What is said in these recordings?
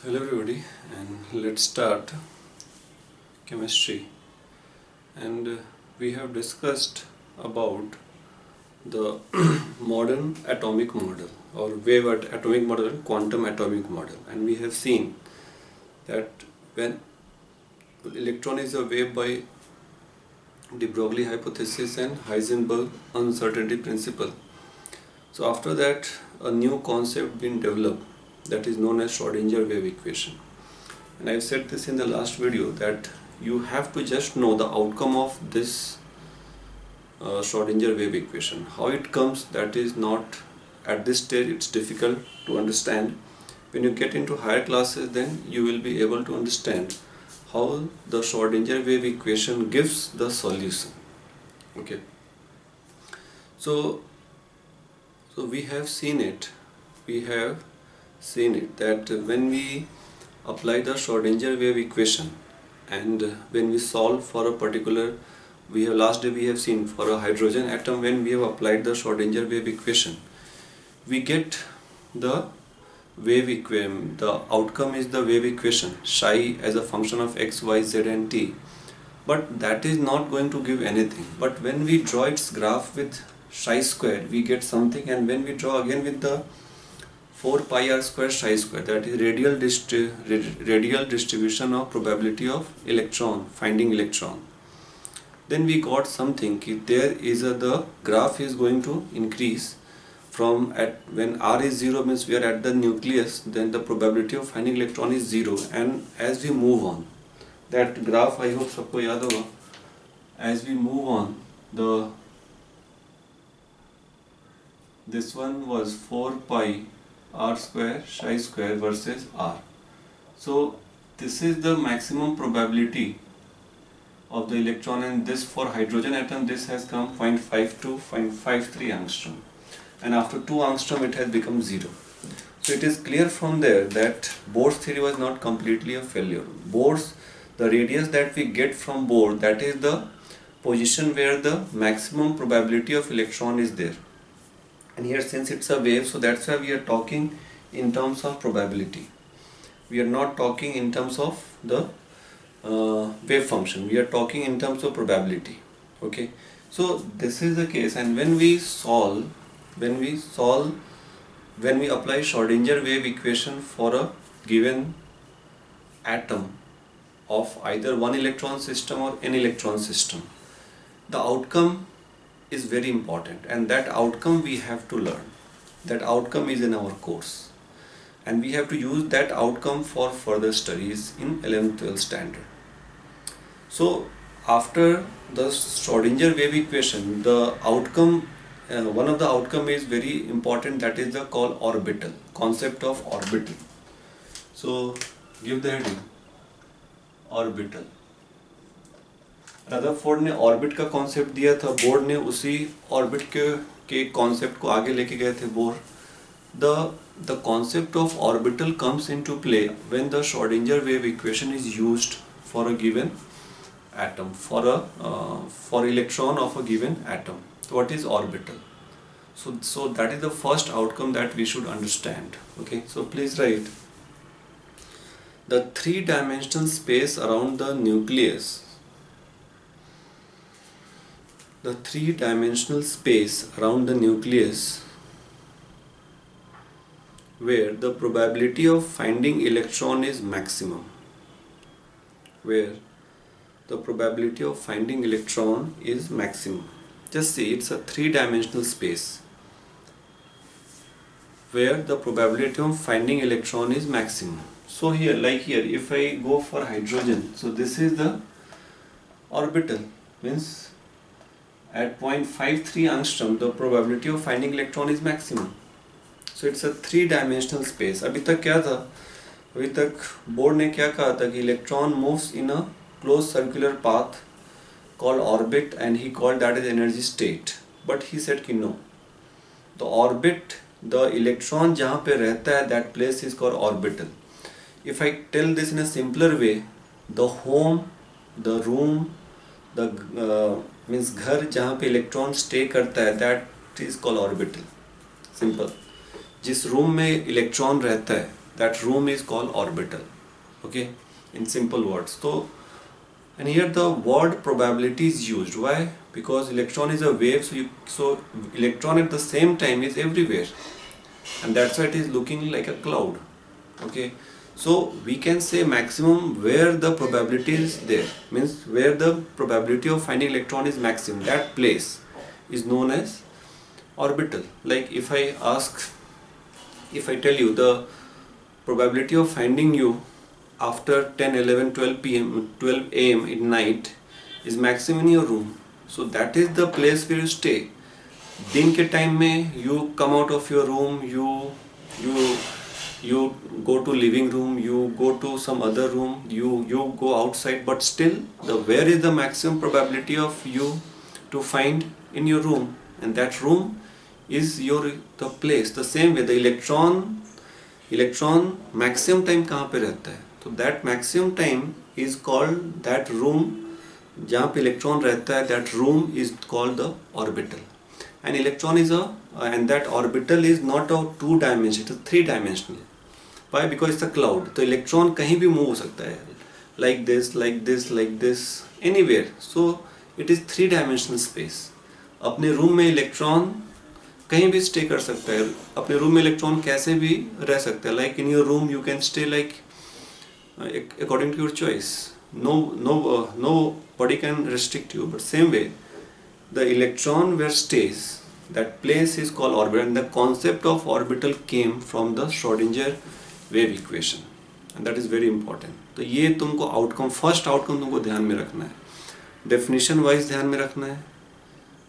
So hello everybody, and let's start chemistry. And we have discussed about the modern atomic model or atomic model and quantum atomic model, and we have seen that when electron is a wave by de Broglie hypothesis and Heisenberg uncertainty principle. So after that, a new concept been developed that is known as Schrodinger wave equation. And I've said this in the last video that you have to just know the outcome of this Schrodinger wave equation. How it comes, that is not at this stage, it's difficult to understand. When you get into higher classes, then you will be able to understand how the Schrodinger wave equation gives the solution. Okay. So we have seen it. That when we apply the Schrodinger wave equation and when we solve for a particular, last day we have seen for a hydrogen atom, when we have applied the Schrodinger wave equation, we get the wave equation. The outcome is the wave equation psi as a function of x, y, z and t, but that is not going to give anything. But when we draw its graph with psi square, we get something, and when we draw again with the 4 pi r square psi square, that is radial distribution of probability of finding electron, then we got something there is the graph is going to increase from when r is 0 means we are at the nucleus, then the probability of finding electron is 0, and as we move on, that graph I hope sabko yaad hoga, as we move on, this one was 4 pi r square psi square versus r. So this is the maximum probability of the electron, and this for hydrogen atom this has come 0.5 to 0.53 angstrom, and after 2 angstrom it has become 0. So it is clear from there that Bohr's theory was not completely a failure. The radius that we get from Bohr, that is the position where the maximum probability of electron is there. And here, since it's a wave, so that's why we are talking in terms of probability. We are not talking in terms of the wave function. We are talking in terms of probability. Okay. So this is the case, and when we apply Schrodinger wave equation for a given atom of either one electron system or n electron system, the outcome is very important, and that outcome we have to learn. That outcome is in our course, and we have to use that outcome for further studies in 11th 12th standard. So after the Schrodinger wave equation, the outcome, one of the outcome is very important, that is the concept of orbital. So give the heading orbital. Rutherford ने orbit का concept दिया था, bore ने उसी orbit के concept को आगे लेके गए थे bore. The concept of orbital comes into play when the Schrodinger wave equation is used for a given atom, for electron of a given atom. What is orbital? So that is the first outcome that we should understand. Okay, so please write the 3-dimensional space around the nucleus. The 3-dimensional space around the nucleus where the probability of finding electron is maximum. Where the probability of finding electron is maximum. Just see, it's a 3-dimensional space where the probability of finding electron is maximum. So here, like here, if I go for hydrogen, so this is the orbital, means at 0.53 angstrom the probability of finding electron is maximum. So it's a 3-dimensional space. अभी तक क्या था? अभी तक board ने क्या कहा था कि electron moves in a closed circular path called orbit, and he called that as energy state. But he said कि no, the orbit, the electron जहाँ पे रहता है, that place is called orbital. If I tell this in a simpler way, the home, the room, the means घर जहाँ पे electron stay करता है, that is called orbital. Simple. जिस रूम में इलेक्ट्रॉन रहता है, that room is called orbital. Okay, in simple words. So, and here the word probability is used. Why? Because electron is a wave, so electron at the same time is everywhere, and that's why it is looking like a cloud. Okay, so we can say maximum where the probability is there, means where the probability of finding electron is maximum, that place is known as orbital. Like if I tell you the probability of finding you after 10, 11, 12 p.m. 12 a.m. in night is maximum in your room, so that is the place where you stay. दिन के time में you come out of your room, you go to living room, you go to some other room, you go outside, but still the where is the maximum probability of you to find in your room, and that room is the place. The same way the electron maximum time कहाँ पे रहता है, तो that maximum time is called that room जहाँ पे electron रहता है, that room is called the orbital. And electron is and that orbital is not a 2-dimensional, it is 3-dimensional. Why? Because it's a cloud. तो electron कहीं भी move हो सकता है, like this, like this, like this, anywhere. So it is 3-dimensional space. अपने room में electron कहीं भी स्टे कर सकता है, अपने रूम में इलेक्ट्रॉन कैसे भी रह सकता है. Like in your room you can stay like according to your choice. Nobody can restrict you. But same way, the electron where stays, that place is called orbital, and the concept of orbital came from the Schrodinger wave equation, and that is very important. तो ये तुमको outcome, first outcome तुमको ध्यान में रखना है, definition wise ध्यान में रखना है,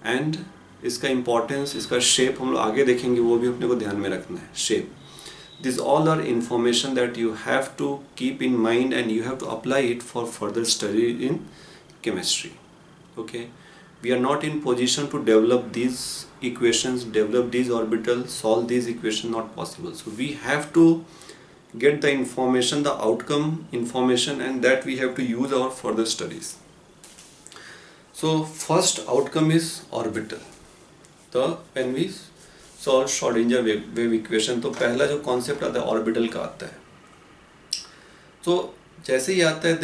एंड इसका इम्पोर्टेंस, इसका शेप हम लोग आगे देखेंगे, वो भी अपने को ध्यान में रखना है. Shape, these all are information that you have to keep in mind and you have to apply it for further study in chemistry. Okay, we are not in position to develop these equations, develop these orbitals, solve these equations, not possible. So we have to get the information, the outcome information, and that we have to use our further studies. So first outcome is orbital. When we solve Schrodinger wave equation, तो पहला जो concept आता है orbital का आता है. तो जैसे ही आता है,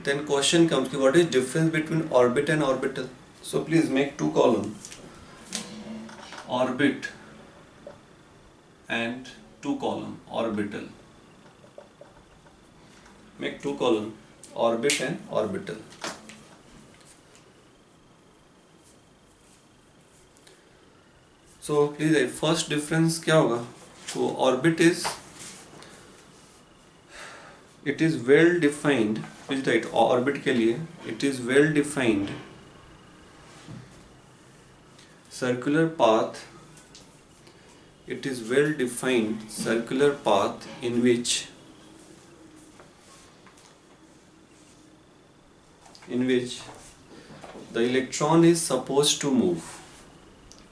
then question comes कि what is difference between orbit and orbital. So please make 2 column, orbit and 2 column orbital. Make 2 column, orbit and orbital. So please, first difference क्या होगा? तो orbit is, it is well defined. Please write orbit के लिए, it is well defined circular path. It is well defined circular path in which the electron is supposed to move.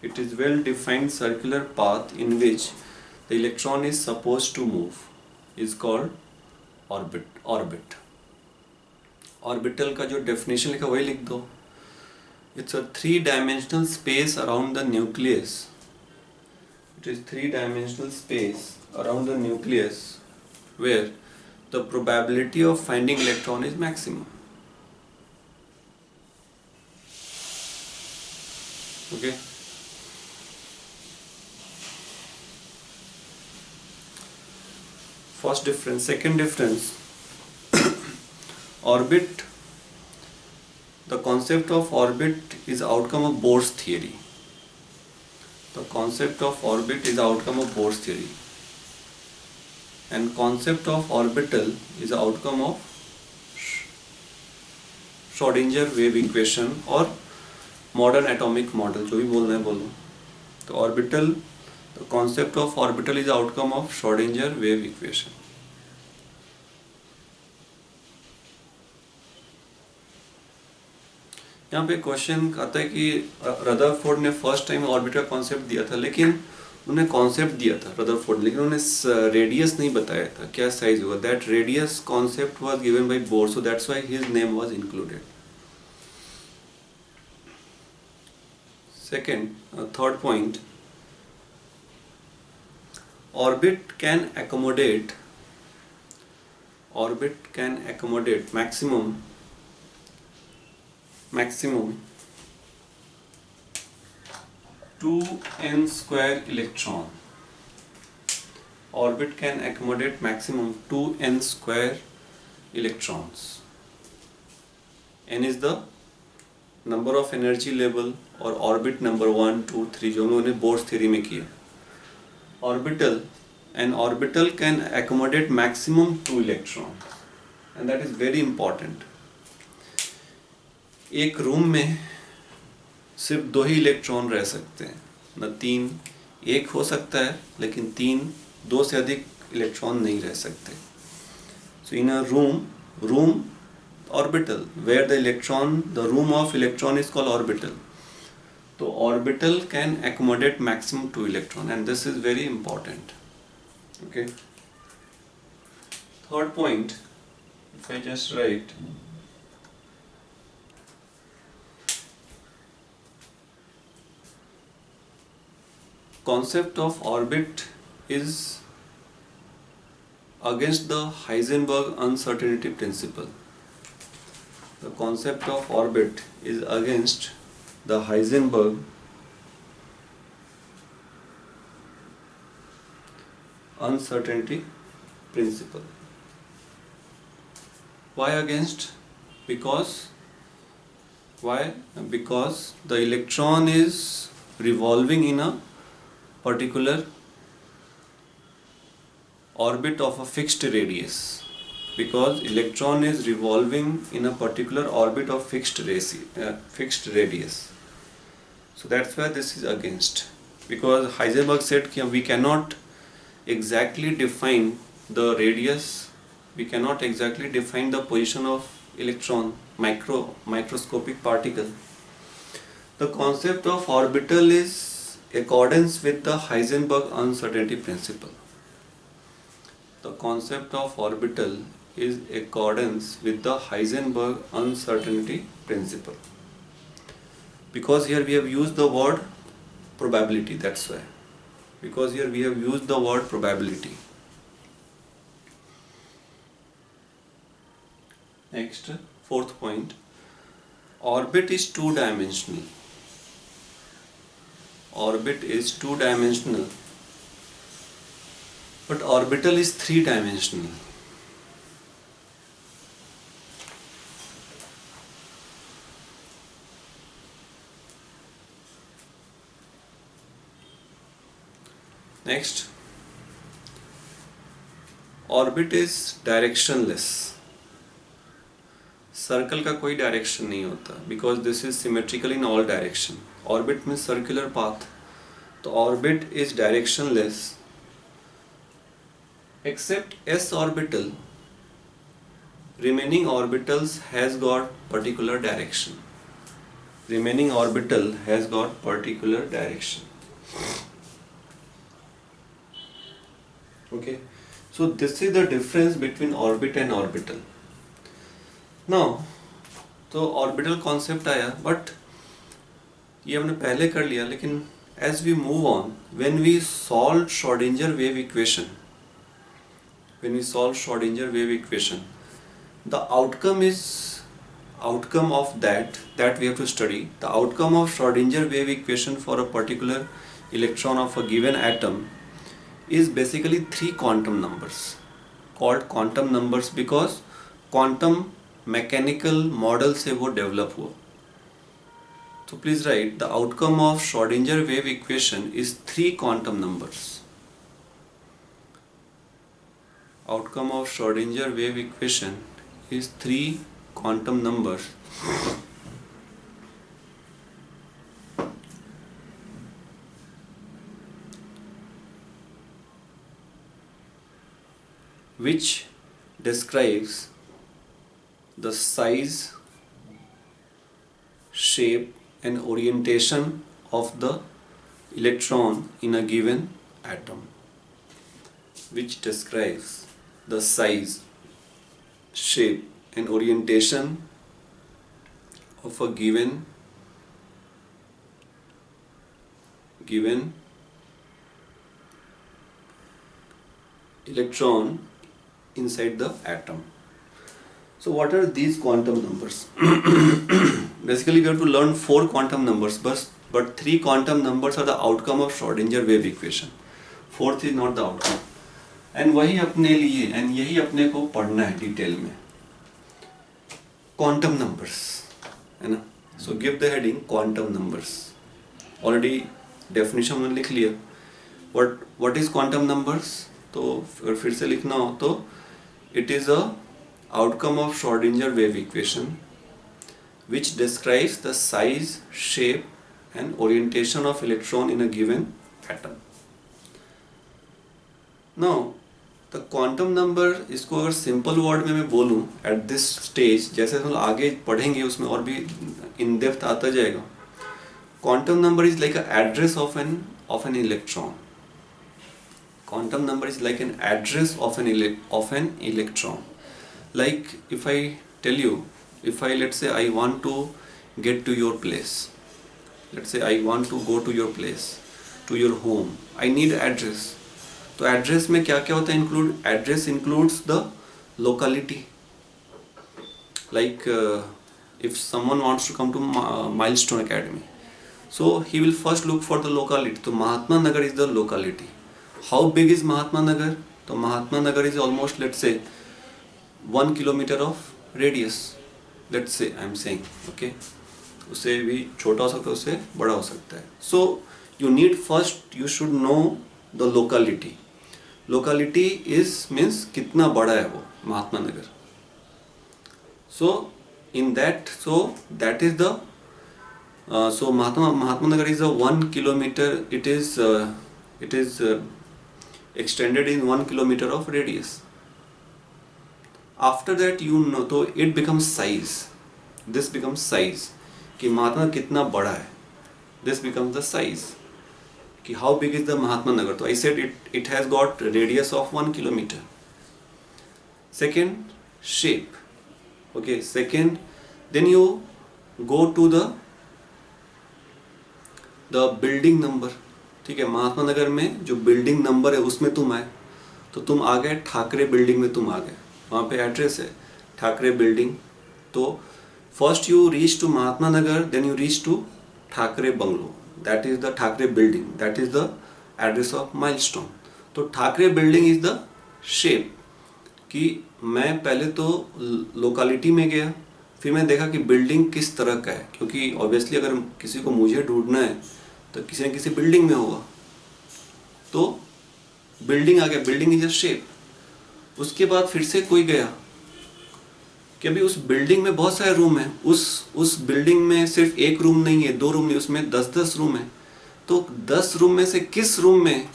It is well defined circular path in which the electron is supposed to move is called orbit. Orbital का जो definition लिखा वही लिख दो. It's a 3-dimensional space around the nucleus. It is 3-dimensional space around the nucleus where the probability of finding electron is maximum. Okay. First difference. Second difference, orbit, the concept of orbit is outcome of Bohr's theory. The concept of orbit is outcome of Bohr's theory, and concept of orbital is outcome of Schrodinger wave equation or modern atomic model, जो भी बोलना है बोलो. तो orbital, the concept of orbital is outcome of Schrodinger wave equation. यहाँ पे question आता है कि रदरफोर्ड ने फर्स्ट टाइम ऑर्बिट का कॉन्सेप्ट दिया था, लेकिन उन्होंने कॉन्सेप्ट दिया था रदरफोर्ड, लेकिन उन्होंने रेडियस नहीं बताया था क्या साइज होगा. That radius concept was given by bore, so that's why his name was included. Second, third point, orbit can accommodate orbit can accommodate maximum 2n square electron. Orbit can accommodate maximum 2n square electrons. n is the number of energy level और orbit number 1, 2, 3 जो हम लोगों ने bourse theory में किया. An orbital can accommodate maximum 2 electrons, and that is very important. एक room में सिर्फ 2 ही इलेक्ट्रॉन रह सकते हैं, न 3. एक हो सकता है लेकिन 2 से अधिक इलेक्ट्रॉन नहीं रह सकते. So in a room orbital where the room of electron is called orbital. So orbital can accommodate maximum 2 electron, and this is very important. Okay. Third point, if I just write concept of orbit is against the Heisenberg uncertainty principle. The concept of orbit is against the Heisenberg uncertainty principle. Why against? Because the electron is revolving in a particular orbit of a fixed radius. Because electron is revolving in a particular orbit of fixed radius. So that's why this is against. Because Heisenberg said that we cannot exactly define the radius, we cannot exactly define the position of electron, microscopic particle. The concept of orbital is accordance with the Heisenberg uncertainty principle. The concept of orbital is accordance with the Heisenberg uncertainty principle. Because here we have used the word probability, that's why. Because here we have used the word probability. Next, fourth point. Orbit is two-dimensional. Orbit is two-dimensional, but orbital is three-dimensional. Next, orbit is directionless. Circle का कोई direction नहीं होता, because this is symmetrical in all direction. Orbit में circular path, तो orbit is directionless except s orbital. Remaining orbitals has got particular direction. Remaining orbital has got particular direction. Okay, so this is the difference between orbit and orbital. Now, तो orbital concept आया, but ये हमने पहले कर लिया. लेकिन as we move on, when we solve Schrodinger wave equation, the outcome of that we have to study. The outcome of Schrodinger wave equation for a particular electron of a given atom is basically 3 quantum numbers, called quantum numbers because quantum mechanical model से वो develop हुआ. So please write, the outcome of Schrodinger wave equation is 3 quantum numbers. Outcome of Schrodinger wave equation is 3 quantum numbers. Which describes the size, shape and orientation of the electron in a given atom. Which describes the size, shape and orientation of a given electron inside the atom. So what are these quantum numbers? Basically we have to learn 4 quantum numbers, but 3 quantum numbers are the outcome of Schrodinger wave equation. 4th is not the outcome. And वही अपने लिए and यही अपने को पढ़ना है detail में. Quantum numbers, है ना? So give the heading quantum numbers. Already definition में लिख लिया. What is quantum numbers? तो अगर फिर से लिखना हो तो it is a outcome of Schrodinger wave equation which describes the size, shape and orientation of electron in a given atom. Now the quantum number, इसको अगर simple word में मैं बोलूँ at this stage, जैसे हम आगे पढ़ेंगे उसमें और भी in depth आता जाएगा. Quantum number is like an address of an electron. Quantum number is like an address of an electron. Like if I tell you, if I let's say I want to get to your place, let's say I want to go to your place, to your home, I need address. तो address में क्या क्या होता है? Address includes the locality. Like if someone wants to come to Milestone Academy, so he will first look for the locality. So Mahatma Nagar is the locality. How big is Mahatma Nagar? So Mahatma Nagar is almost, let's say, 1 kilometer of radius. Let's say I am saying, okay. उससे भी छोटा हो सकता है, उससे बड़ा हो सकता है. So you need first, you should know the locality. Locality is means कितना बड़ा है वो Mahatma Nagar. So in that, so that is the so Mahatma Nagar is a 1 kilometer. It is extended in 1 kilometer of radius. After that, you know, so it becomes size. This becomes size. कि महात्मा कितना बड़ा है. This becomes the size. कि how big is the Mahatma Nagar? So I said it has got radius of 1 kilometer. Second, shape. Okay. Second, then you go to the building number. ठीक है, महात्मा नगर में जो building number है उसमें तुम आए, तो तुम आ गए ठाकरे बिल्डिंग में, तुम आ गए, वहाँ पे एड्रेस है ठाकरे बिल्डिंग. तो first you reach to Mahatma Nagar, then you reach to Thackeray bungalow, that is the Thackeray building, that is the address of Milestone. तो Thackeray building is the shape. कि मैं पहले तो लोकेलिटी में गया, फिर मैं देखा कि बिल्डिंग किस तरह का है, क्योंकि ऑब्वियसली अगर किसी को मुझे ढूंढना है तो किसी न किसी बिल्डिंग में होगा. तो बिल्डिंग आ गया, बिल्डिंग इज अ शेप. उसके बाद फिर से कोई गया कि अभी उस बिल्डिंग में बहुत सारे रूम हैं, उस बिल्डिंग में सिर्फ एक रूम नहीं है, 2 रूम नहीं, उसमें 10 रूम है. तो 10 रूम में से किस रूम में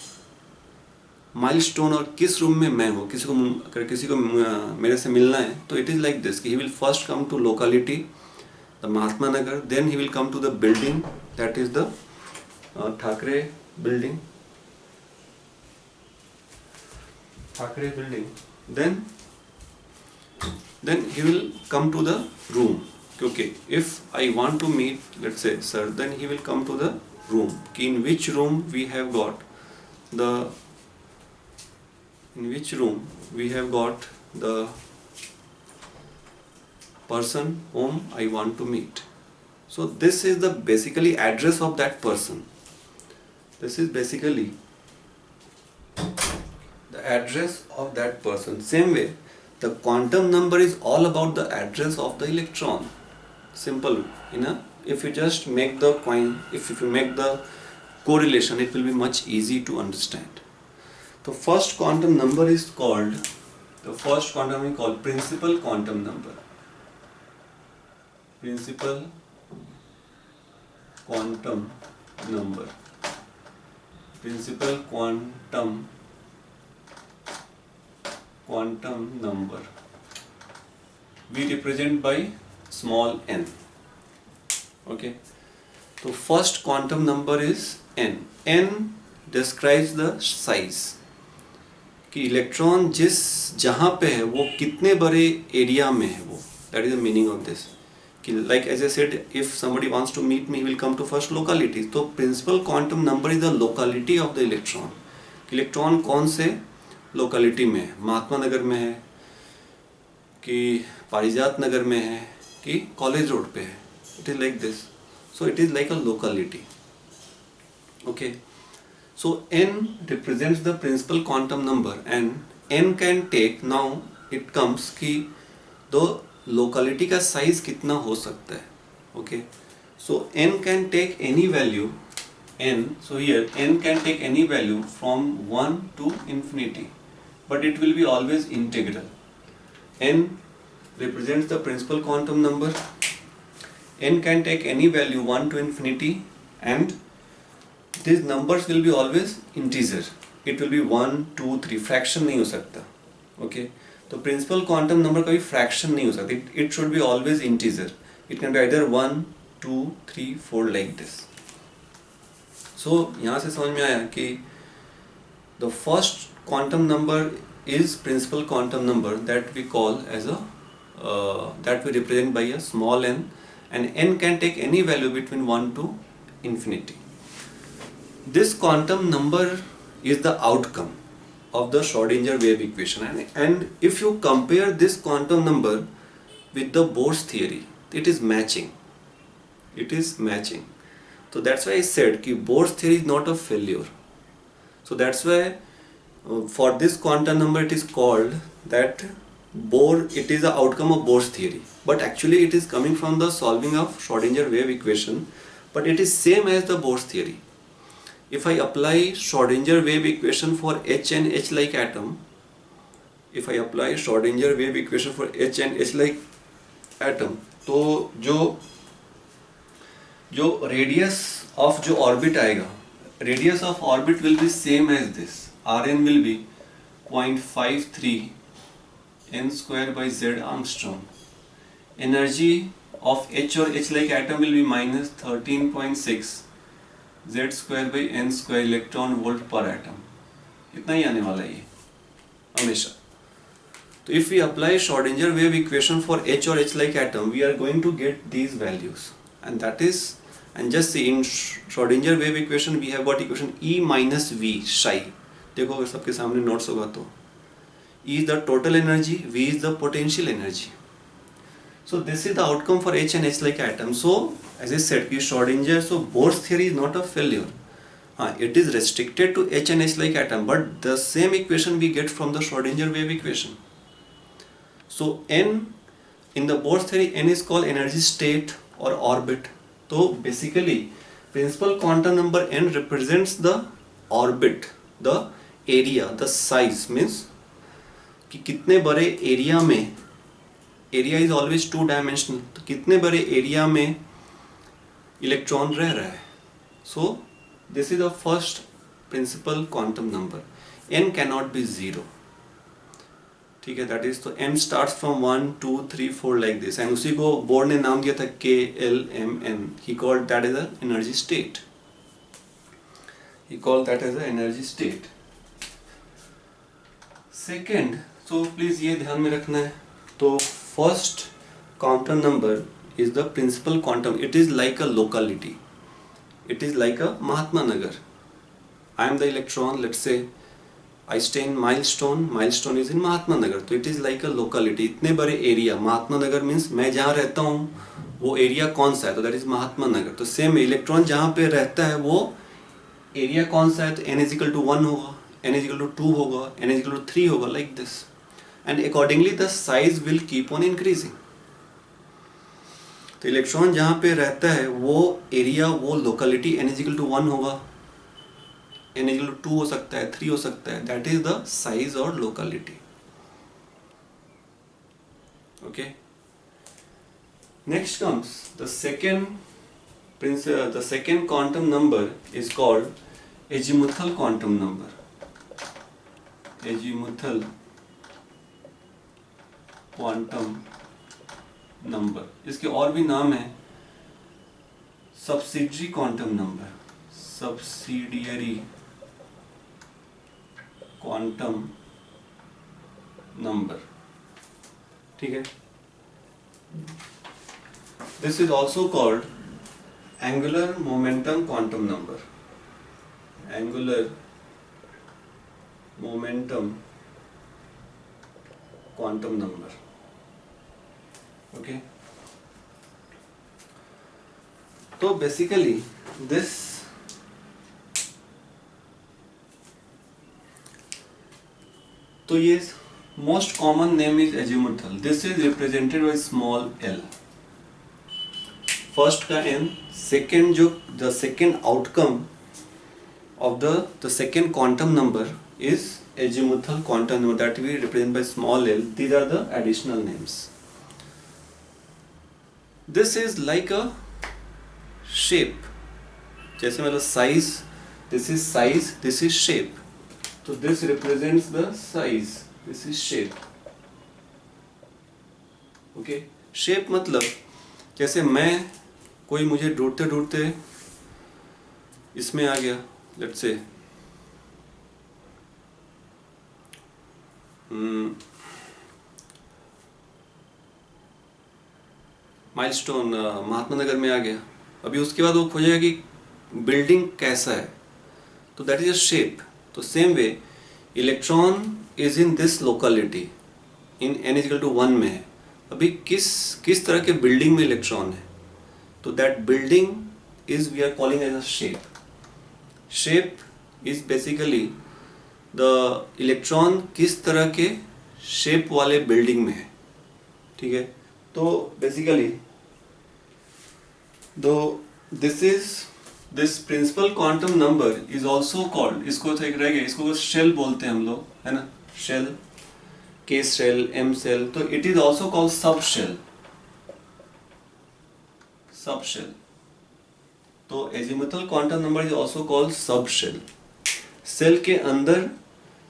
माइलस्टोन और किस रूम में मैं हूँ, अगर किसी को मेरे से मिलना है तो इट इज लाइक दिस कि he will first come to locality the Mahatma Nagar, then he will come to the building, that is the Thackeray building, then he will come to the room. Okay, if I want to meet, let's say, sir, then he will come to the room. In which room we have got the person whom I want to meet. So this is the basically address of that person. This is basically the address of that person. Same way, the quantum number is all about the address of the electron. Simple, if you just make the if you make the correlation, it will be much easy to understand. The first quantum number is called principal quantum number. Principal quantum number. Principal quantum number we represent by small n. Okay, so first quantum number is n. n describes the size कि electron जहाँ पे है वो कितने बड़े area में है वो, that is the meaning of this. कि like as I said, if somebody wants to meet me, he will come to first locality. तो principal quantum number is the locality of the electron. Electron कौन से locality में है, महात्मा नगर में है, कि पारिजात नगर में है कि कॉलेज रोड पे है. It is like this. So it is like a locality. Okay. So n represents the principal quantum number and n can take, now it comes कि the locality का size कितना हो सकता है. Okay. So n can take any value n. So here n can take any value from 1 to infinity, but it will be always integral. N represents the principal quantum number. N can take any value 1 to infinity and these numbers will be always integer. It will be 1, 2, 3. Fraction नहीं हो सकता. Okay. तो principal quantum number कभी fraction नहीं हो सकता. It should be always integer. It can be either 1, 2, 3, 4 like this. So यहाँ से समझ में आया कि the first quantum number is principal quantum number that we call as a that we represent by a small n, and n can take any value between 1 to infinity. This quantum number is the outcome of the Schrodinger wave equation, and if you compare this quantum number with the Bohr's theory, it is matching. It is matching. So that's why I said that Bohr's theory is not a failure. So that's why for this quantum number it is called that Bohr, it is the outcome of Bohr's theory. But actually it is coming from the solving of Schrodinger wave equation, but it is same as the Bohr's theory. If I apply Schrodinger wave equation for H and H-like atom, if I apply Schrodinger wave equation for H and H-like atom, तो जो radius of जो orbit आएगा, radius of orbit will be same as this. Rn will be 0.53 n square by z angstrom. Energy of H or H-like atom will be minus 13.6 z square by n square electron volt per atom. इतना ही आने वाला है ये हमेशा. तो if we apply Schrodinger wave equation for H or H-like atom, we are going to get these values, and that is, and just see in Schrodinger wave equation we have got equation E minus V psi. देखो अगर सबके सामने notes होगा तो E is the total energy, V is the potential energy. So this is the outcome for H and H-like atom. So as I said, Schrodinger, so Bohr's theory is not a failure. It is restricted to H and H-like atom, but the same equation we get from the Schrodinger wave equation. So n in the Bohr's theory, n is called energy state or orbit. So basically principal quantum number n represents the orbit, the area, the size, means कि कितने बड़े area में, area is always two dimensional, तो कितने बड़े area में electron रह रहा है. So this is the first principal quantum number. n cannot be zero. ठीक है, दैट इज, तो n starts from 1 2 3 4 like this, and उसी को बोर्ड ने नाम दिया था KLMN. He called that as a energy state. He called that as a energy state. Second, तो प्लीज ये ध्यान में रखना है. तो first quantum number is the principal quantum. It is like a locality. It is like a Mahatma Nagar. I am the electron, let's say I stay in Milestone. Milestone is in Mahatma Nagar. तो it is like a locality. इतने बड़े area, Mahatma Nagar means मैं जहाँ रहता हूँ वो area कौन सा है, तो दैट इज महात्मा नगर. तो सेम इलेक्ट्रॉन जहाँ पे रहता है वो एरिया कौन सा है, तो n इज इक्वल टू 1 होगा, n is equal to 2 होगा, n is equal to 3 होगा, like this, and accordingly the size will keep on increasing. तो इलेक्ट्रॉन जहाँ पे रहता है वो एरिया, वो locality n is equal to 1 होगा, n is equal to 2 हो सकता है, 3 हो सकता है. that is the size or locality. Okay. Next comes the second quantum number is called azimuthal quantum number. azimuthal quantum number. इसके और भी नाम है subsidiary quantum number, subsidiary quantum number. ठीक है. This is also called angular momentum quantum number. Angular momentum quantum number. Okay. तो basically this तो ये most common name is azimuthal. This is represented by small L, first का N, second जो the second outcome of the second quantum number is azimuthal quantum number that we represent by small l. These are the additional names. This is like a shape, जैसे मतलब size, this is size, this is shape. So this represents the size, this is shape. Okay, shape मतलब जैसे मैं कोई मुझे ढूंढते ढूंढते इसमें आ गया, let's say milestone Mahatma Nagar में आ गया। अभी उसके बाद वो खोजेगा कि बिल्डिंग कैसा है, तो दैट इज अ शेप। तो same way electron is in this locality in n is equal to 1 में है। अभी किस तरह के बिल्डिंग में इलेक्ट्रॉन है, तो that building is we are calling as a shape. Shape is basically the electron किस तरह के शेप वाले बिल्डिंग में है, ठीक है। तो बेसिकली दो this principle quantum number is also called, इसको तो एक रह गया, इसको शेल बोलते हैं हम लोग, है ना, shell, K shell, M shell. तो it is also called subshell, subshell. तो azimuthal quantum number is also called subshell. Shell के अंदर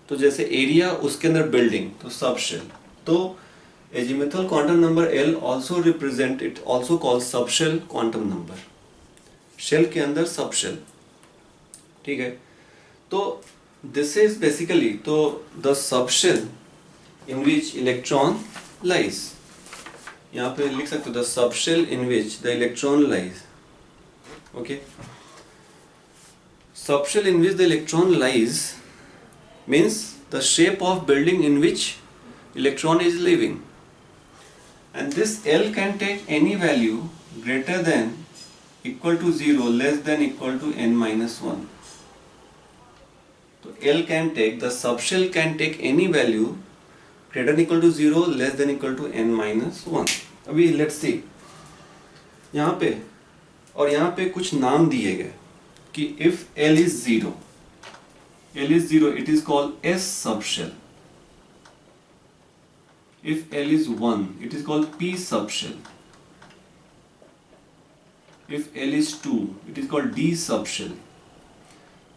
तो जैसे एरिया, उसके अंदर बिल्डिंग, तो सब शेल। तो azimuthal quantum number L also represent, it also called subshell quantum number, shell के अंदर सब शेल, ठीक है। तो दिस इज बेसिकली, तो the subshell in which electron lies, यहाँ पे लिख सकते हो the subshell in which the electron lies, okay. Subshell in which the electron lies means the shape of building in which electron is living, and this L can take any value greater than equal to 0 less than equal to n minus 1. So L can take, the subshell can take any value greater than equal to 0 less than equal to n minus 1. अभी let's see यहाँ पे, और यहाँ पे कुछ नाम दिए गए कि if L is 0, it is called S subshell. If L is 1, it is called P subshell. If L is 2, it is called D subshell.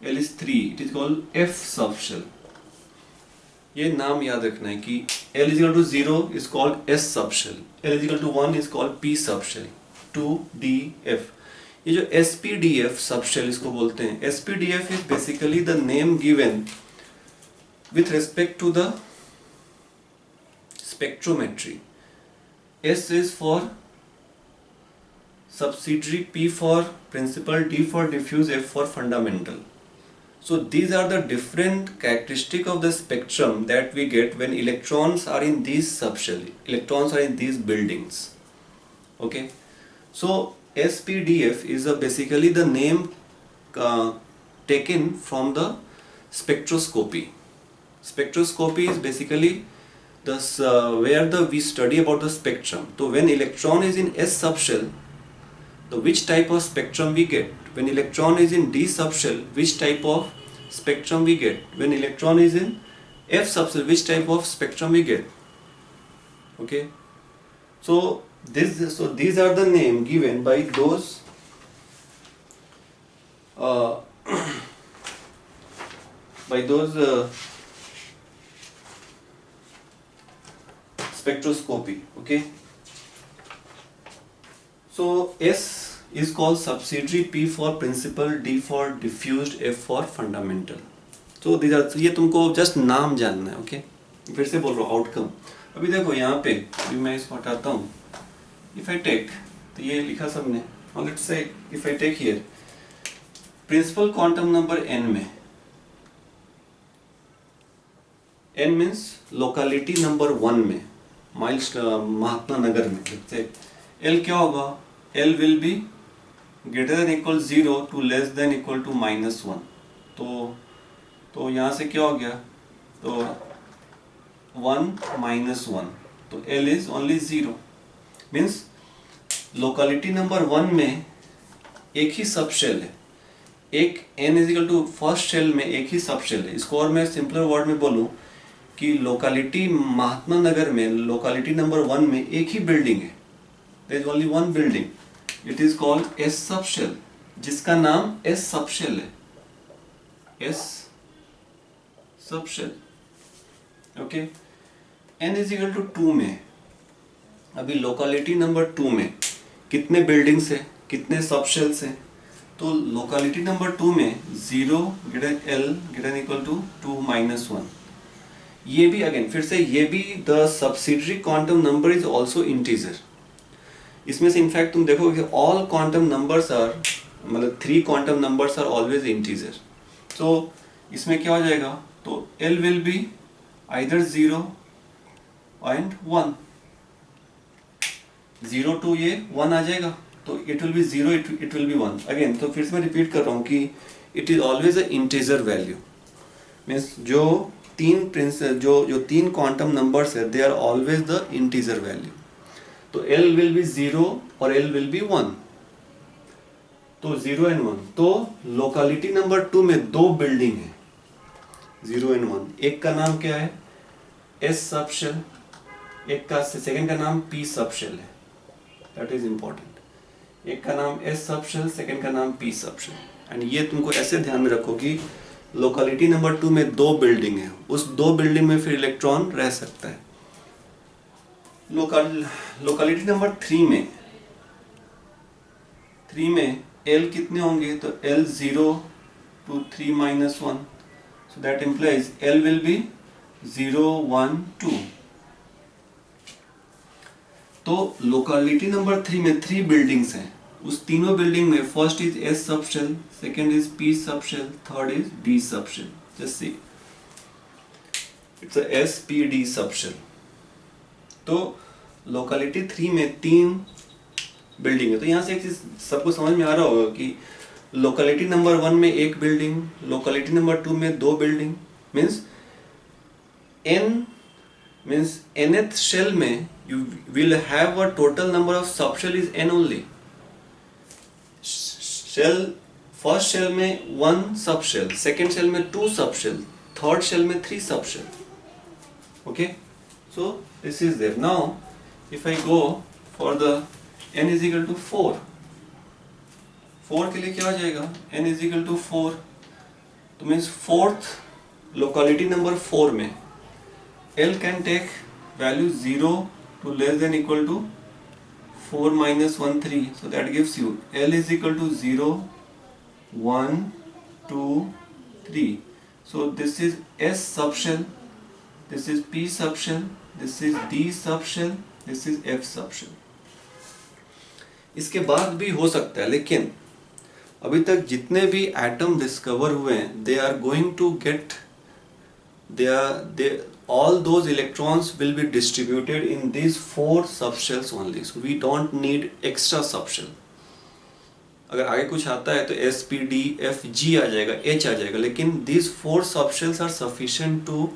L is 3, it is called F subshell. ये नाम याद रखना है कि L is equal to 0 is called S subshell, L is equal to 1 is called P subshell, 2 D F। ये जो SPDF subshell इसको बोलते हैं, SPDF is basically the name given with respect to the spectrometry. S is for subsidiary, P for principal, D for diffuse, F for fundamental. So these are the different characteristics of the spectrum that we get when electrons are in these subshell, electrons are in these buildings, okay. So SPDF is basically the name taken from the spectroscopy. Spectroscopy is basically where we study about the spectrum. So when electron is in S subshell, which type of spectrum we get? When electron is in D subshell, which type of spectrum we get? When electron is in F subshell, which type of spectrum we get? Okay. So these are the name given by those spectroscopy, okay. So S is called subsidiary, P for principal, D for diffused, F for fundamental. So these are, ये तुमको just नाम जानना है, okay. फिर से बोल रहा हूँ आउटकम। अभी देखो यहाँ पे, अभी मैं इसको हटाता हूँ। If I take, तो ये लिखा सबने, और let's say if I take here principal quantum number n में, n means locality number 1 में, महात्मा नगर में देखते L क्या होगा, L will be greater than equal 0 to less than equal to -1। तो यहाँ से क्या हो गया, तो 1 -1, तो L is only 0। Means locality number 1 में एक ही सब शेल है, एक n is equal to first shell में एक ही सब शेल है। इसको और मैं सिंपलर वर्ड में बोलूँ कि लोकेलिटी महात्मा नगर में लोकेलिटी नंबर 1 में एक ही बिल्डिंग है, there is only one building, it is called S subshell, जिसका नाम एस सब शेल है, S subshell. Okay, n is equal to 2 में अभी लोकेलिटी नंबर 2 में कितने बिल्डिंग्स है, कितने सब शेल्स हैं, तो लोकेलिटी नंबर 2 में 0 greater L greater equal to 2 -1। ये भी अगेन फिर से ये भी the subsidiary quantum number is also integer. इसमें से इनफैक्ट तुम देखोगे ऑल क्वांटम नंबर्स आर, मतलब 3 quantum numbers are always integer. तो इसमें क्या हो जाएगा, तो L will be either 0 and 1, 0 to ये 1 आ जाएगा, तो it will be 0, it will be 1 again. तो फिर से मैं रिपीट कर रहा हूँ कि it is always a integer value. Means जो तीन क्वांटम नंबर्स है they are always the integer value. तो L विल बी 0 और L विल बी 1, तो 0 एंड 1। तो लोकेलिटी नंबर 2 में 2 बिल्डिंग है, 0 एंड 1। एक का नाम क्या है, S सब शेल, एक का सेकंड का नाम P सब शेल है, दैट इज इंपॉर्टेंट। एक का नाम S सब शेल, सेकंड का नाम P सब शेल। एंड ये तुमको ऐसे ध्यान में रखो कि लोकेलिटी नंबर 2 में 2 बिल्डिंग है, उस 2 बिल्डिंग में फिर इलेक्ट्रॉन रह सकता है। लोकेलिटी नंबर 3 में L कितने होंगे, तो L 0 to 3 -1, so that implies L will be 0 1 2। तो लोकेलिटी नंबर 3 में 3 बिल्डिंग्स हैं, उस तीनों बिल्डिंग में first is S subshell, second is P subshell, third is D subshell. Just see it's a SPD subshell. तो locality 3 में 3 building है। तो यहाँ से एक चीज सबको समझ में आ रहा होगा कि लोकेलिटी नंबर 1 में एक बिल्डिंग, लोकेलिटी नंबर 2 में 2 building, means n means nth शेल में you will have a total number of subshell is n only। Shell first shell में 1 सबशेल, सेकेंड शेल में 2 सबशेल, थर्ड शेल में 3 subshell. Okay, so this is there. Now if I go for the n is equal to 4, 4 के लिए क्या हो जाएगा, n is equal to 4, तो means fourth locality number 4 में L can take value 0 to less than equal to 4 - 1 3, so that gives you L is equal to 0 1 2 3। so this is S subshell, this is P subshell, this is D subshell, this is F subshell। इसके बाद भी हो सकता है, लेकिन अभी तक जितने भी एटम डिस्कवर हुए हैं they are going to get all those electrons will be distributed in these 4 subshells only, so we don't need extra subshell। अगर आगे कुछ आता है तो S P D F G आ जाएगा, H आ जाएगा, लेकिन these 4 subshells are sufficient to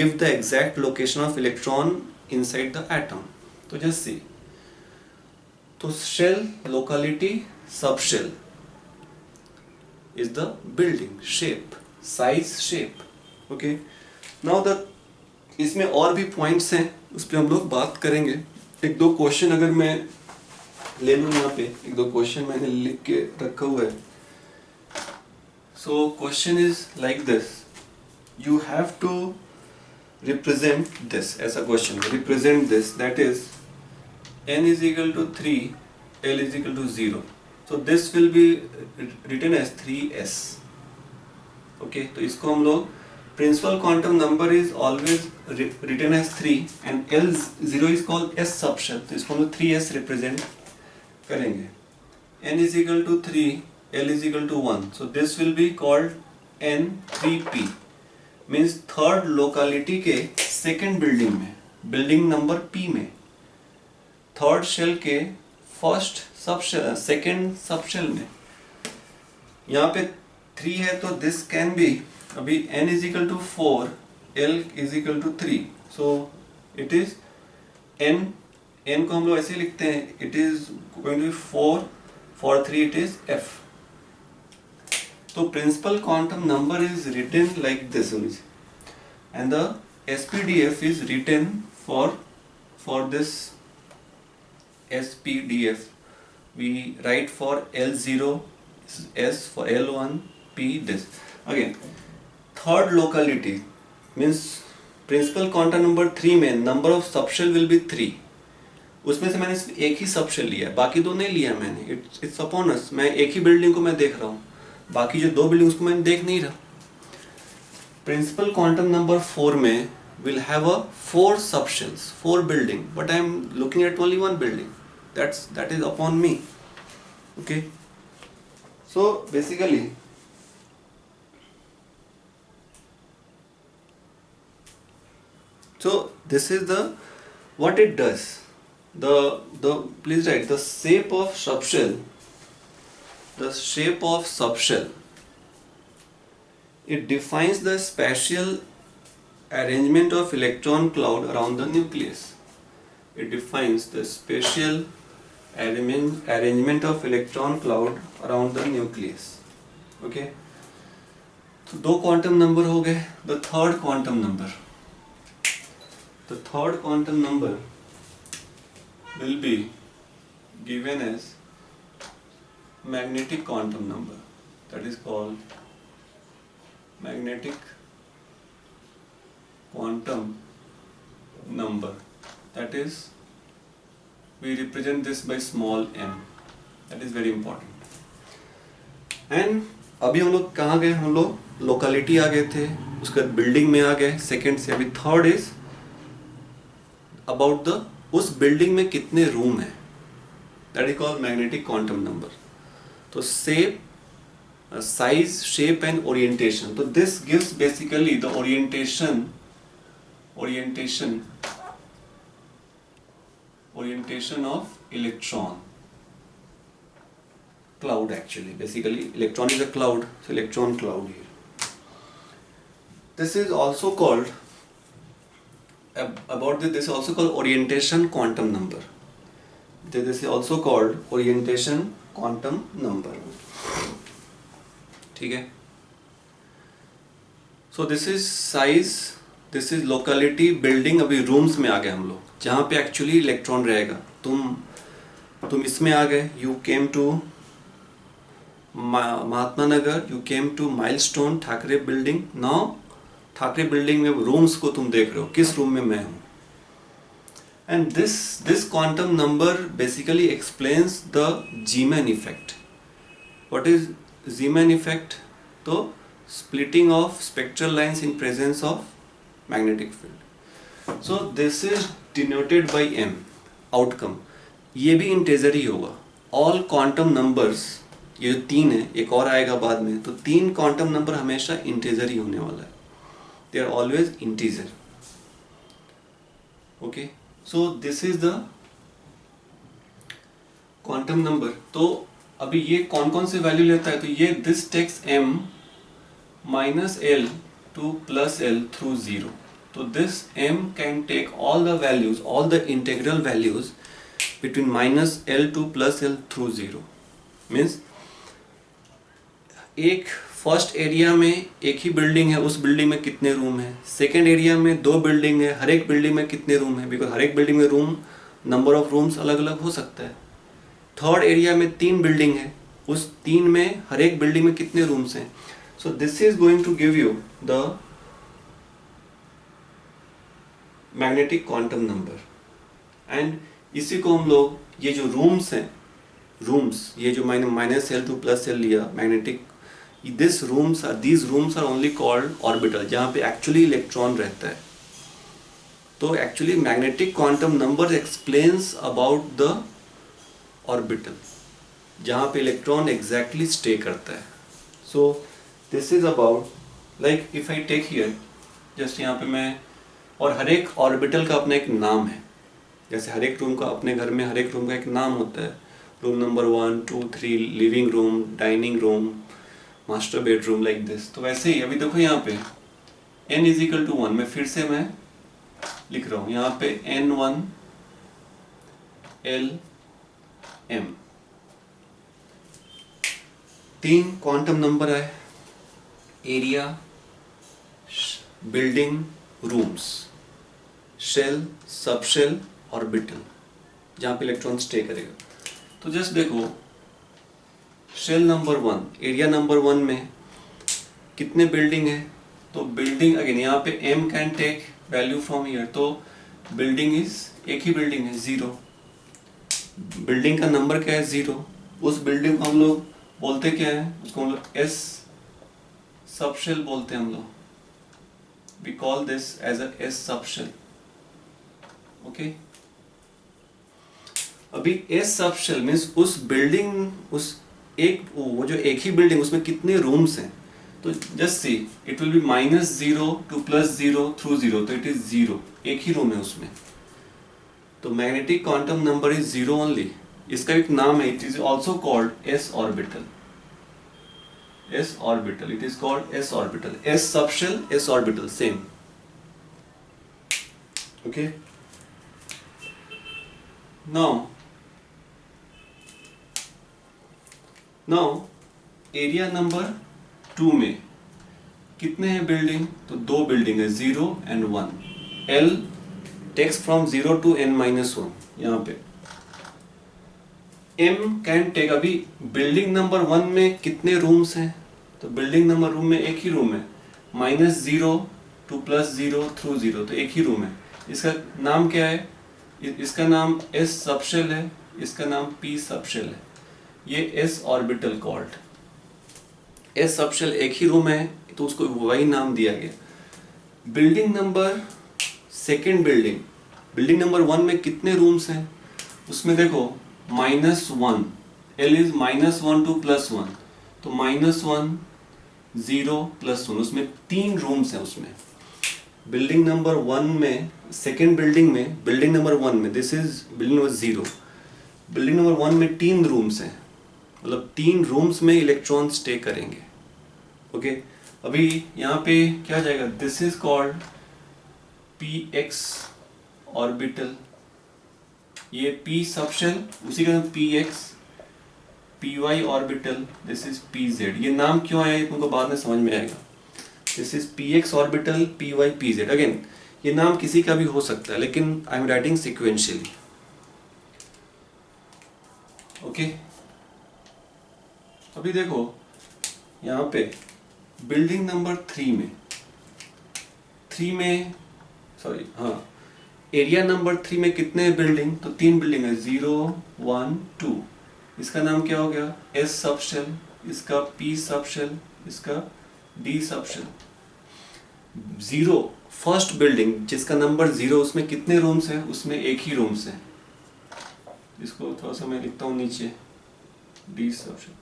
give the exact location of electron inside the atom। तो just see, तो shell locality subshell is the building shape, size, shape। okay, now the इसमें और भी points हैं, उस पर हम लोग बात करेंगे। एक दो क्वेश्चन अगर मैं ले लूँ, यहाँ पे एक दो क्वेश्चन मैंने लिख के रखा हुआ है। So question is like this, you have to represent this, ऐसा question represent this, that is n is equal to 3, L is equal to 0, so this will be written as 3s। okay, तो इसको हम लोग principal quantum number is always written as 3 and L0 is called S subshell, तो इसको हम लोग 3s represent करेंगे। n is equal to 3, L is equal to 1, so this will be called N3p, means third locality के second building में building number P में, third shell के first sub second subshell में। यहाँ पे 3 है तो दिस कैन बी, अभी n is equal to 4, l is equal to 3, so it is n को हम लोग ऐसे लिखते हैं, it is going to be 4, for 3 it is f। तो principal quantum number is written like this only, and the SPDF is written for this SPDF. We write for L0 S, for L1 P this. Again, third locality means principal quantum number 3 में number of subshell will be 3. उसमें से मैंने सिर्फ एक ही subshell लिया है, बाकी दो नहीं लिया मैंने। इट्स अपॉन अस, मैं एक ही बिल्डिंग को मैं देख रहा हूँ, बाकी जो दो बिल्डिंग्स को मैंने देख नहीं रहा। प्रिंसिपल क्वांटम नंबर 4 में will have a 4 subshells, 4 building, but I am looking at only one building. That is upon me. Okay. So basically, so this is the what it does. The please write the shape of subshell. The shape of subshell. It defines the spatial arrangement of electron cloud around the nucleus. It defines the spatial arrangement of electron cloud around the nucleus. Okay. तो दो quantum number हो गए। The third quantum number. The third quantum number will be given as magnetic quantum number. That is called magnetic quantum number. That is, we represent this by small m. That is very important. And अभी हम लोग कहाँ गए? हम लोग locality आ गए थे, उसके बाद बिल्डिंग में आ गए सेकेंड से। अभी थर्ड इज अबाउट द उस बिल्डिंग में कितने रूम है। That is called magnetic quantum number. तो shape, size, shape and orientation. So this gives basically the orientation of electron cloud. Actually, basically electron is a cloud, so electron cloud here. This is also called this is also called orientation quantum number. This is also called orientation quantum number. ठीक है। So this is size, this is locality, building. अभी rooms में आ गए हम लोग, जहाँ पे actually electron रहेगा। तुम इसमें आ गए, you came to Mahatma Nagar, you came to milestone Thackeray building. Now Thackeray building में रूम्स को तुम देख रहे हो, किस रूम में मैं हूँ। And this quantum number basically explains the Zeeman effect. What is Zeeman effect? तो splitting of spectral lines in presence of magnetic field. So this is denoted by m, outcome. ये भी इंटेजर ही होगा। All quantum numbers, ये जो 3 है, एक और आएगा बाद में, तो 3 क्वांटम नंबर हमेशा इंटेजर ही होने वाला है। They are always integer. Okay, so this is the quantum number. तो अभी ये कौन कौन से वैल्यू लेता है? तो ये this takes m minus L to plus L through 0. तो this m can take all the values, all the integral values between minus L to plus L through 0. Means एक फर्स्ट एरिया में एक ही building है, उस building में कितने room है। सेकेंड एरिया में 2 बिल्डिंग है, हर एक बिल्डिंग में कितने रूम है, बिकॉज हर एक बिल्डिंग में रूम, नंबर ऑफ रूम्स अलग अलग हो सकता है। थर्ड एरिया में 3 बिल्डिंग है, उस 3 में हर एक बिल्डिंग में कितने रूम्स हैं। So this is going to give you the magnetic quantum number. And इसी को हम लोग, ये जो रूम्स हैं, रूम्स, ये जो मैंने minus L to plus L लिया magnetic, this rooms are, these rooms are only called orbital, जहाँ पे एक्चुअली इलेक्ट्रॉन रहता है। तो actually magnetic quantum number explains about the orbital, जहाँ पे इलेक्ट्रॉन एग्जैक्टली स्टे करता है। So this is about, like if I take here, just यहाँ पे मैं और हर एक ऑर्बिटल का अपना एक नाम है। जैसे हर एक रूम का, अपने घर में हर एक रूम का एक नाम होता है, room number 1 2 3, living room, dining room, master bedroom, like this. तो वैसे ही अभी देखो यहाँ पे n इज इक्वल टू 1, मैं फिर से मैं लिख रहा हूँ यहाँ पे n1 l m, 3 quantum number आए, area, building, rooms, shell, subshell, orbital, जहाँ पे इलेक्ट्रॉन स्टे करेगा। तो जस्ट देखो शेल नंबर 1, एरिया नंबर 1 में कितने बिल्डिंग है, तो बिल्डिंग अगेन यहाँ पे m can take value from here, तो बिल्डिंग इज, एक ही बिल्डिंग है 0, बिल्डिंग का नंबर क्या है 0, उस बिल्डिंग को हम लोग बोलते क्या है, उसको हम लोग एस सबशेल बोलते हैं हम लोग, we call this as a S subshell. Okay, अभी एस सबशेल मीन्स उस बिल्डिंग, उस एक, वो जो एक ही बिल्डिंग उसमें कितने रूम्स हैं, तो just see it will be -0 to +0 through 0, तो इट इज 0, एक ही रूम है उसमें, तो magnetic quantum number is 0 only. इसका एक नाम है, it is also called S orbital, S orbital, it is called S orbital, S subshell, S orbital, same. Okay, now area number 2 में कितने हैं बिल्डिंग, तो 2 बिल्डिंग है, 0 and 1, L takes from 0 to n-1, यहाँ पे M कैन टेक, अभी building number 1 में कितने रूम्स हैं, तो बिल्डिंग नंबर रूम में एक ही रूम है, -0 to +0 through 0, तो एक ही रूम है, इसका नाम क्या है, इसका नाम S सबशेल है, इसका नाम P सबशेल है, ये S orbital called, S subshell एक ही रूम है तो उसको वही नाम दिया गया। Building number second building, building number 1 में कितने रूम्स हैं, उसमें देखो -1, L इज -1 to +1, तो -1 0 +1, उसमें 3 रूम्स हैं उसमें। बिल्डिंग नंबर 1 में, सेकेंड बिल्डिंग में, बिल्डिंग नंबर 1 में, this is building number 0, building number 1 में 3 रूम्स हैं, मतलब 3 रूम्स में इलेक्ट्रॉन स्टे करेंगे। ओके, अभी यहाँ पे क्या आ जाएगा, this is called px orbital, ये p सबशेल, उसी का px, py orbital, this is pz। ये नाम क्यों आया तुमको बाद में समझ में आएगा। This is px orbital, py, pz। Again ये नाम किसी का भी हो सकता है, लेकिन I am writing sequentially. Okay, अभी देखो यहाँ पे बिल्डिंग नंबर 3 में सॉरी, हाँ, एरिया नंबर 3 में कितने बिल्डिंग, तो 3 बिल्डिंग है, 0 1 2, इसका नाम क्या हो गया, एस सबशेल, इसका पी सबशेल, इसका डी सबशेल। 0 फर्स्ट बिल्डिंग जिसका नंबर 0, उसमें कितने रूम्स हैं, उसमें एक ही रूम्स है, इसको थोड़ा सा मैं लिखता हूँ नीचे, डी सबशेल,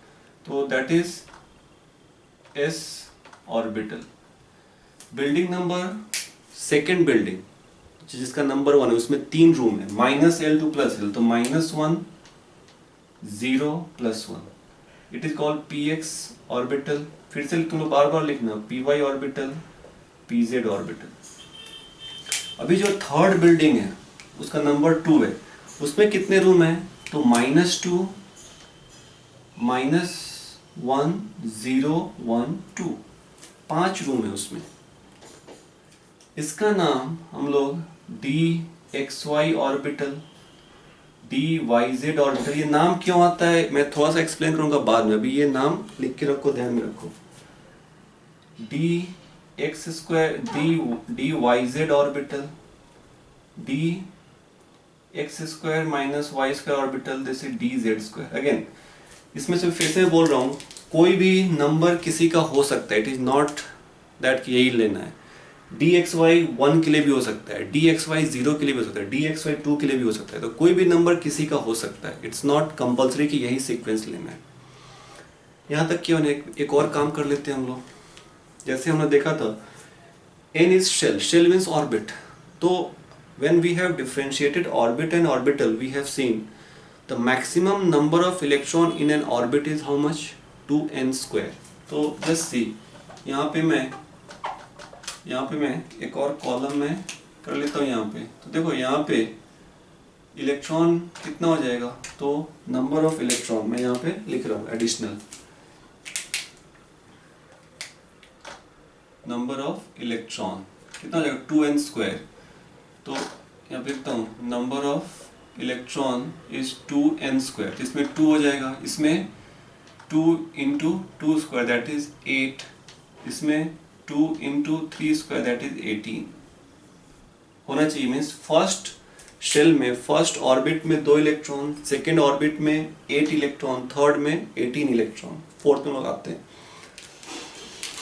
तो that is S orbital. Building number second building जिसका नंबर 1 है, उसमें 3 रूम है, -L to +L, तो -1 0 +1, it is called px orbital. फिर से तुम लोग बार बार लिखना, py ऑर्बिटल, pz ऑर्बिटल। अभी जो थर्ड बिल्डिंग है उसका नंबर 2 है, उसमें कितने रूम है, तो -2 -1 0 1 2, 5 रूम है उसमें। इसका नाम हम लोग dxy ऑर्बिटल, dyz ऑर्बिटल, ये नाम क्यों आता है मैं थोड़ा सा एक्सप्लेन करूंगा बाद में, अभी ये नाम लिख के रखो, ध्यान में रखो। dyz orbital, dx² y² orbital, this is dz²। Again इसमें से फिर से बोल रहा हूँ, कोई भी नंबर किसी का हो सकता है, इट इज नॉट दैट कि यही लेना है। dxy 1 के लिए भी हो सकता है, dxy 0 के लिए भी हो सकता है, dxy 2 के लिए भी हो सकता है, तो कोई भी नंबर किसी का हो सकता है, इट्स नॉट कंपल्सरी कि यही सीक्वेंस लेना है। यहाँ तक कि एक और काम कर लेते हैं हम लोग। जैसे हमने देखा था n is shell, shell means orbit, तो when we have differentiated orbit and orbital, we have seen the maximum number of electron in an orbit is how much? 2n square. तो just see, यहाँ पे मैं एक और column में कर लेता हूँ यहाँ पे. तो देखो यहाँ पे इलेक्ट्रॉन कितना हो जाएगा, तो नंबर ऑफ इलेक्ट्रॉन मैं यहाँ पे लिख रहा हूँ एडिशनल नंबर ऑफ इलेक्ट्रॉन कितना हो जाएगा 2n स्क्वायर. तो यहाँ पे लिखता हूँ number of electron is 2n square. इसमें 2 हो जाएगा, इसमें 2 इंटू 2 स्क्वायर दैट इज 8, इसमें 2 इंटू 3 स्क्वायर दैट इज 18 होना चाहिए. मीन्स फर्स्ट शेल में फर्स्ट ऑर्बिट में 2 इलेक्ट्रॉन, सेकेंड ऑर्बिट में 8 इलेक्ट्रॉन, थर्ड में 18 इलेक्ट्रॉन, फोर्थ में लगाते हैं.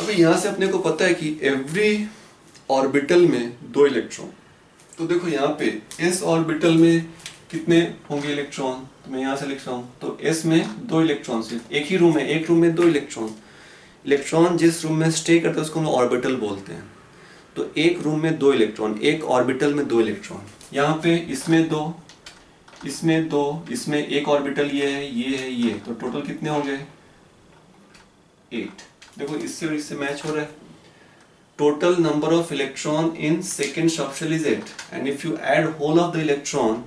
अभी यहाँ से अपने को पता है कि एवरी ऑर्बिटल में 2 इलेक्ट्रॉन. तो देखो यहाँ पे एस ऑर्बिटल में कितने होंगे इलेक्ट्रॉन, तो मैं यहाँ से लिख रहा हूँ. तो एस में 2 इलेक्ट्रॉन, सिर्फ एक ही रूम है, एक रूम में 2 इलेक्ट्रॉन. इलेक्ट्रॉन जिस रूम में स्टे करता है उसको हम ऑर्बिटल बोलते हैं. तो एक रूम में 2 इलेक्ट्रॉन, एक ऑर्बिटल में 2 इलेक्ट्रॉन. यहाँ पे इसमें 2, इसमें 2, इसमें एक ऑर्बिटल ये है, ये है, ये. तो टोटल कितने हो गए 8. देखो इससे और इससे मैच हो रहा है. Total number of electron in second subshell is 8 and if you add whole of the electron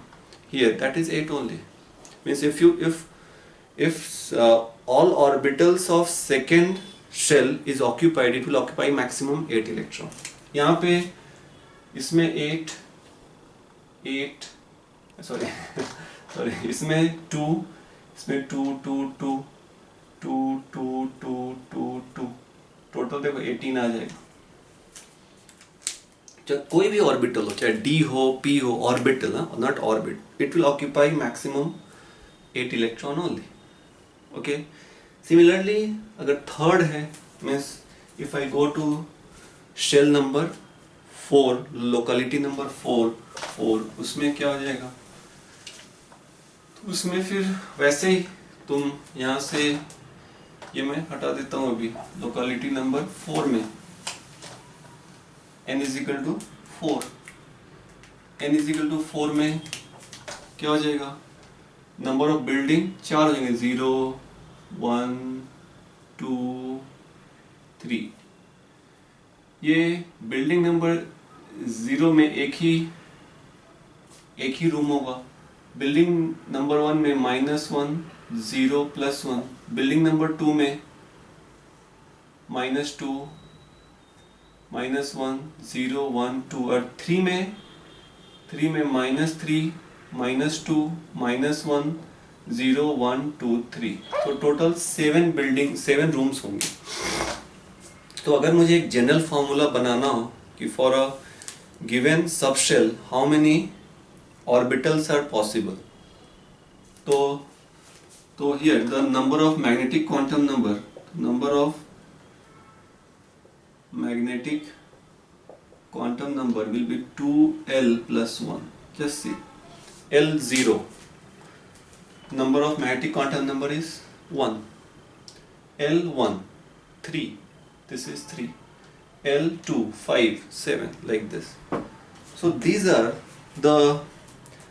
here that is 8 only. Means if all orbitals of second shell is occupied, it will occupy maximum 8 electron. यहाँ पे इसमें 8 sorry इसमें 2, इसमें 2 2 2 2 2 2 2 2 total देखो 18 आ जाएगा. चाहे कोई भी ऑर्बिटल हो, चाहे डी हो, पी हो, orbital, not orbit, it will occupy maximum 8 electron only. Okay. Similarly अगर थर्ड है, means if I go to shell number 4, locality number 4, उसमें क्या हो जाएगा, तो उसमें फिर वैसे ही तुम यहाँ से ये मैं हटा देता हूँ अभी. लोकेलिटी नंबर 4 में n is equal to 4, n is equal to 4 में क्या हो जाएगा, नंबर ऑफ बिल्डिंग 4 हो जाएंगे, 0 1 2 3. ये बिल्डिंग नंबर 0 में एक ही रूम होगा. बिल्डिंग नंबर 1 में -1 0 +1, बिल्डिंग नंबर 2 में -2 -1 0 1 2 और 3 में -3 -2 -1 0 1 2 3. तो टोटल 7 रूम्स होंगे. तो अगर मुझे एक जनरल फार्मूला बनाना हो कि for a given subshell how many orbitals are possible, तो here the number of magnetic quantum number will be 2l plus 1. Just see, L0, number of magnetic quantum number is 1, L1 3, this is 3, L2 5 7, like this. So these are the,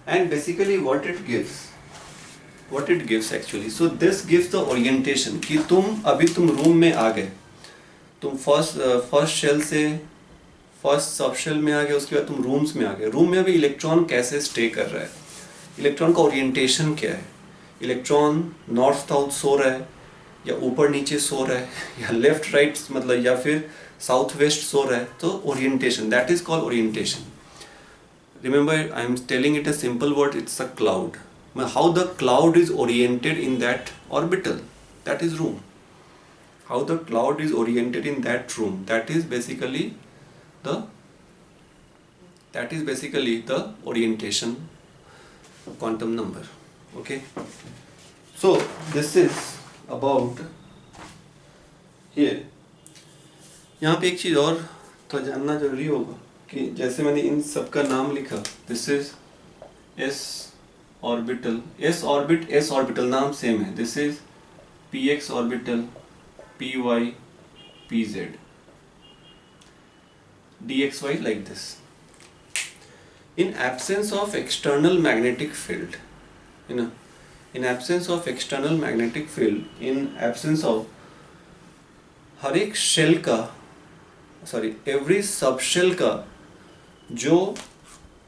and basically what it gives actually, so this gives the orientation कि अभी तुम room में आ गए, तुम first shell से first subshell में आ गए, उसके बाद तुम रूम्स में आ गए. रूम में अभी इलेक्ट्रॉन कैसे स्टे कर रहा है, इलेक्ट्रॉन का ओरिएंटेशन क्या है, इलेक्ट्रॉन नॉर्थ साउथ सो रहा है, या ऊपर नीचे सो रहा है, या लेफ्ट राइट मतलब, या फिर साउथ वेस्ट सो रहा है. तो orientation, that is called orientation. Remember I am telling it a simple word, it's a cloud. How the cloud is oriented in that orbital, that is room. How the cloud is oriented in that room, that is basically the orientation quantum number. Okay, so this is about here. यहाँ पे एक चीज और तो जानना जरूरी होगा कि जैसे मैंने इन सब का नाम लिखा, this is s orbital, s orbital नाम सेम है, this is px orbital, py, pz, dxy like this. In absence of external magnetic field, you know, in absence of external magnetic field, in absence of हर एक shell का every subshell का जो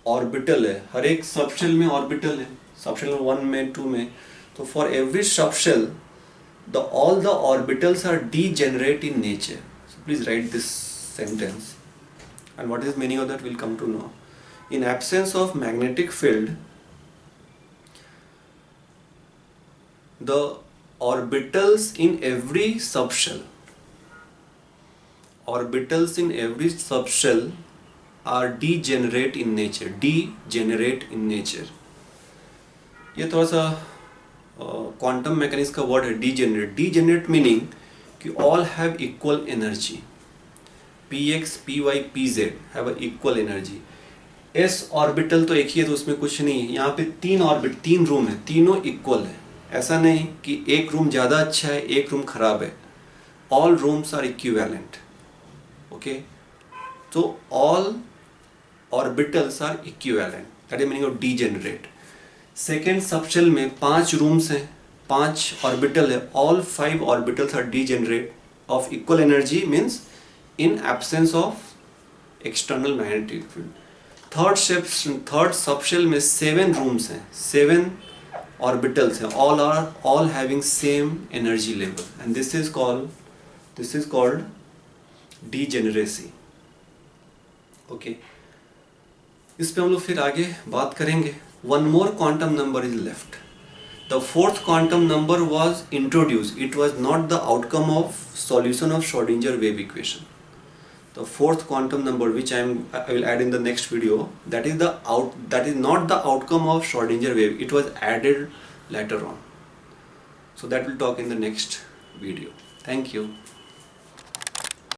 orbital है, हर एक subshell में orbital है, subshell 1 में 2 में, तो for every subshell all the orbitals are degenerate in nature. So please write this sentence, and what is meaning of that we'll come to know. In absence of magnetic field, the orbitals in every subshell are degenerate in nature. ये थोड़ा सा quantum mechanics का word है, degenerate meaning कि all have equal energy, px py pz have a equal energy. s orbital तो एक ही है तो उसमें कुछ नहीं है. यहाँ पे 3 रूम है, तीनों इक्वल है. ऐसा नहीं कि एक रूम ज़्यादा अच्छा है एक रूम खराब है. All rooms are equivalent. Okay, तो all orbitals are equivalent, that is meaning of degenerate. Second subshell में 5 रूम्स हैं, 5 ऑर्बिटल है. All 5 orbitals are degenerate of equal energy, means in absence of external magnetic field. Third subshell में 7 rooms हैं, 7 orbitals हैं. All having same energy level, and this is called degeneracy. Okay, इस पे हम लोग फिर आगे बात करेंगे. One more quantum number is left. The fourth quantum number was introduced. It was not the outcome of solution of Schrodinger wave equation. The fourth quantum number, which I will add in the next video, that is not the outcome of Schrodinger wave. It was added later on. So that we'll talk in the next video. Thank you.